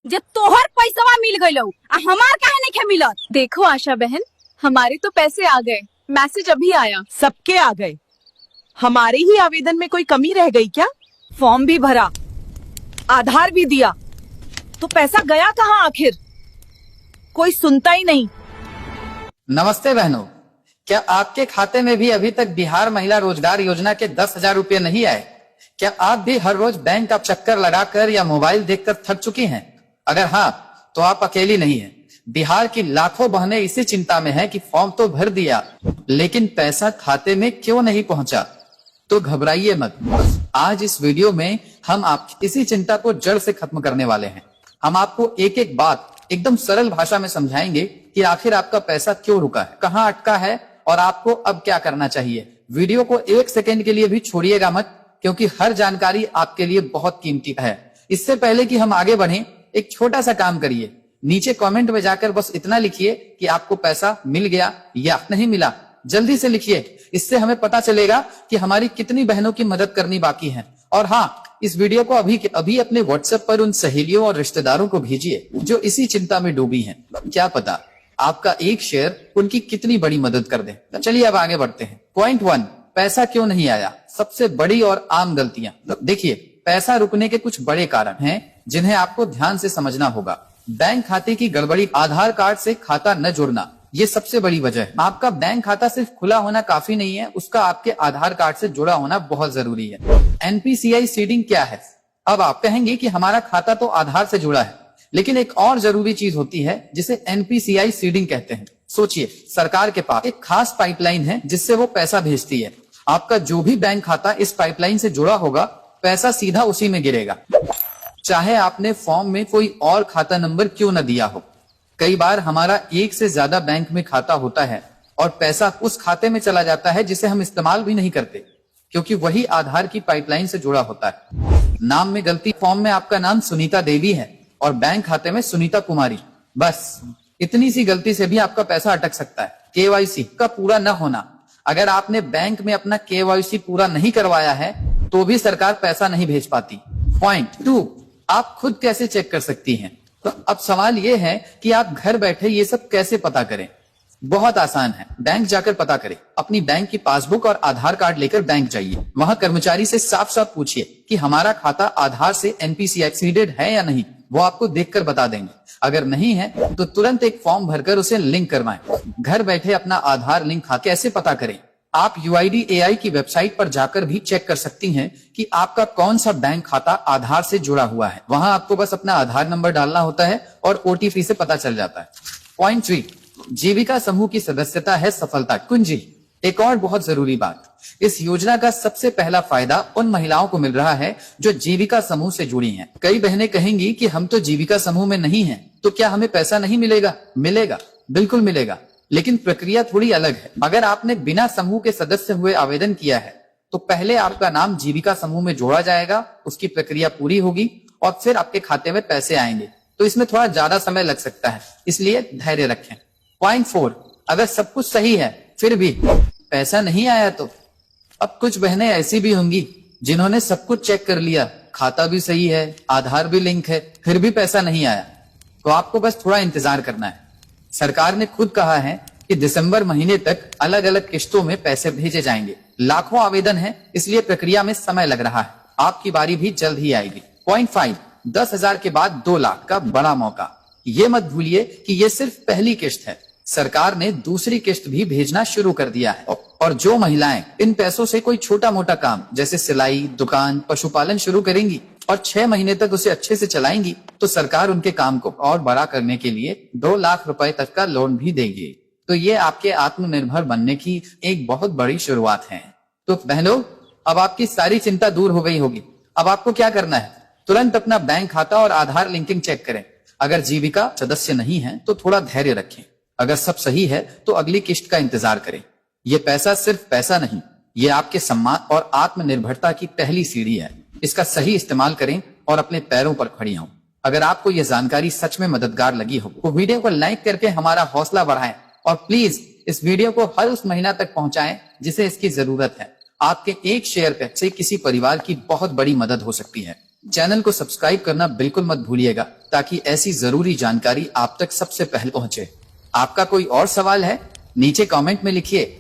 जे तोहर पैसवा मिल गइलो आ हमार काहे नहीं मिलत। देखो आशा बहन, हमारे तो पैसे आ गए, मैसेज अभी आया। सबके आ गए, हमारे ही आवेदन में कोई कमी रह गई क्या? फॉर्म भी भरा, आधार भी दिया, तो पैसा गया कहाँ आखिर? कोई सुनता ही नहीं। नमस्ते बहनों, क्या आपके खाते में भी अभी तक बिहार महिला रोजगार योजना के 10,000 रुपए नहीं आए? क्या आप भी हर रोज बैंक का चक्कर लगाकर या मोबाइल देखकर थक चुकी हैं? अगर हाँ, तो आप अकेली नहीं हैं। बिहार की लाखों बहनें इसी चिंता में हैं कि फॉर्म तो भर दिया, लेकिन पैसा खाते में क्यों नहीं पहुंचा। तो घबराइए मत, आज इस वीडियो में हम आपकी इसी चिंता को जड़ से खत्म करने वाले हैं। हम आपको एक एक बात एकदम सरल भाषा में समझाएंगे कि आखिर आपका पैसा क्यों रुका है, कहाँ अटका है और आपको अब क्या करना चाहिए। वीडियो को 1 सेकेंड के लिए भी छोड़िएगा मत, क्योंकि हर जानकारी आपके लिए बहुत कीमती है। इससे पहले कि हम आगे बढ़ें, एक छोटा सा काम करिए, नीचे कमेंट में जाकर बस इतना लिखिए कि आपको पैसा मिल गया या नहीं मिला। जल्दी से लिखिए, इससे हमें पता चलेगा कि हमारी कितनी बहनों की मदद करनी बाकी है। और हाँ, इस वीडियो को अभी के अभी अपने व्हाट्सएप पर उन सहेलियों और रिश्तेदारों को भेजिए जो इसी चिंता में डूबी हैं। क्या पता आपका एक शेयर उनकी कितनी बड़ी मदद कर दे। चलिए अब आगे बढ़ते हैं। पॉइंट 1, पैसा क्यों नहीं आया, सबसे बड़ी और आम गलतियां। देखिए, पैसा रुकने के कुछ बड़े कारण हैं जिन्हें आपको ध्यान से समझना होगा। बैंक खाते की गड़बड़ी, आधार कार्ड से खाता न जुड़ना, ये सबसे बड़ी वजह है। आपका बैंक खाता सिर्फ खुला होना काफी नहीं है, उसका आपके आधार कार्ड से जुड़ा होना बहुत जरूरी है। एनपीसीआई सीडिंग क्या है? अब आप कहेंगे कि हमारा खाता तो आधार से जुड़ा है, लेकिन एक और जरूरी चीज होती है जिसे एनपीसीआई सीडिंग कहते हैं। सोचिए, सरकार के पास एक खास पाइपलाइन है जिससे वो पैसा भेजती है। आपका जो भी बैंक खाता इस पाइपलाइन से जुड़ा होगा, पैसा सीधा उसी में गिरेगा, चाहे आपने फॉर्म में कोई और खाता नंबर क्यों न दिया हो। कई बार हमारा एक से ज्यादा बैंक में खाता होता है और पैसा उस खाते में चला जाता है जिसे हम इस्तेमाल भी नहीं करते, क्योंकि वही आधार की पाइपलाइन से जुड़ा होता है। नाम में गलती, फॉर्म में आपका नाम सुनीता देवी है और बैंक खाते में सुनीता कुमारी, बस इतनी सी गलती से भी आपका पैसा अटक सकता है। केवाईसी का पूरा न होना, अगर आपने बैंक में अपना केवाईसी पूरा नहीं करवाया है तो भी सरकार पैसा नहीं भेज पाती। पॉइंट 2, आप खुद कैसे चेक कर सकती हैं? तो अब सवाल ये है कि आप घर बैठे ये सब कैसे पता करें। बहुत आसान है, बैंक जाकर पता करें। अपनी बैंक की पासबुक और आधार कार्ड लेकर बैंक जाइए, वहां कर्मचारी से साफ साफ पूछिए कि हमारा खाता आधार से एनपीसीआई सीडेड है या नहीं। वो आपको देखकर बता देंगे। अगर नहीं है तो तुरंत एक फॉर्म भरकर उसे लिंक करवाएं। घर बैठे अपना आधार लिंक कैसे पता करें? आप UIDAI की वेबसाइट पर जाकर भी चेक कर सकती हैं कि आपका कौन सा बैंक खाता आधार से जुड़ा हुआ है। वहां आपको बस अपना आधार नंबर डालना होता है और OTP से पता चल जाता है। पॉइंट 3, जीविका समूह की सदस्यता है सफलता कुंजी। एक और बहुत जरूरी बात, इस योजना का सबसे पहला फायदा उन महिलाओं को मिल रहा है जो जीविका समूह से जुड़ी हैं। कई बहनें कहेंगी कि हम तो जीविका समूह में नहीं हैं, तो क्या हमें पैसा नहीं मिलेगा? मिलेगा, बिल्कुल मिलेगा, लेकिन प्रक्रिया थोड़ी अलग है। अगर आपने बिना समूह के सदस्य हुए आवेदन किया है तो पहले आपका नाम जीविका समूह में जोड़ा जाएगा, उसकी प्रक्रिया पूरी होगी और फिर आपके खाते में पैसे आएंगे। तो इसमें थोड़ा ज्यादा समय लग सकता है, इसलिए धैर्य रखें। पॉइंट 4, अगर सब कुछ सही है फिर भी पैसा नहीं आया तो? अब कुछ बहनें ऐसी भी होंगी जिन्होंने सब कुछ चेक कर लिया, खाता भी सही है, आधार भी लिंक है, फिर भी पैसा नहीं आया। तो आपको बस थोड़ा इंतजार करना है। सरकार ने खुद कहा है कि दिसंबर महीने तक अलग अलग किश्तों में पैसे भेजे जाएंगे। लाखों आवेदन हैं, इसलिए प्रक्रिया में समय लग रहा है। आपकी बारी भी जल्द ही आएगी। पॉइंट 5, 10,000 के बाद 2 लाख का बड़ा मौका। ये मत भूलिए कि ये सिर्फ पहली किश्त है, सरकार ने दूसरी किश्त भी भेजना शुरू कर दिया है। और जो महिलाएं इन पैसों से कोई छोटा मोटा काम जैसे सिलाई, दुकान, पशुपालन शुरू करेंगी और 6 महीने तक उसे अच्छे से चलाएंगी, तो सरकार उनके काम को और बड़ा करने के लिए 2 लाख रुपए तक का लोन भी देगी। तो ये आपके आत्मनिर्भर बनने की एक बहुत बड़ी शुरुआत है। तो बहनों, अब आपकी सारी चिंता दूर हो गई होगी। अब आपको क्या करना है? तुरंत अपना बैंक खाता और आधार लिंकिंग चेक करें। अगर जीविका सदस्य नहीं है तो थोड़ा धैर्य रखें। अगर सब सही है तो अगली किश्त का इंतजार करें। ये पैसा सिर्फ पैसा नहीं, ये आपके सम्मान और आत्मनिर्भरता की पहली सीढ़ी है। इसका सही इस्तेमाल करें और अपने पैरों पर खड़ी हों। अगर आपको यह जानकारी सच में मददगार लगी हो तो वीडियो को लाइक करके हमारा हौसला बढ़ाएं और प्लीज इस वीडियो को हर उस महिला तक पहुंचाएं जिसे इसकी जरूरत है। आपके एक शेयर से किसी परिवार की बहुत बड़ी मदद हो सकती है। चैनल को सब्सक्राइब करना बिल्कुल मत भूलिएगा ताकि ऐसी जरूरी जानकारी आप तक सबसे पहले पहुंचे। आपका कोई और सवाल है नीचे कमेंट में लिखिए,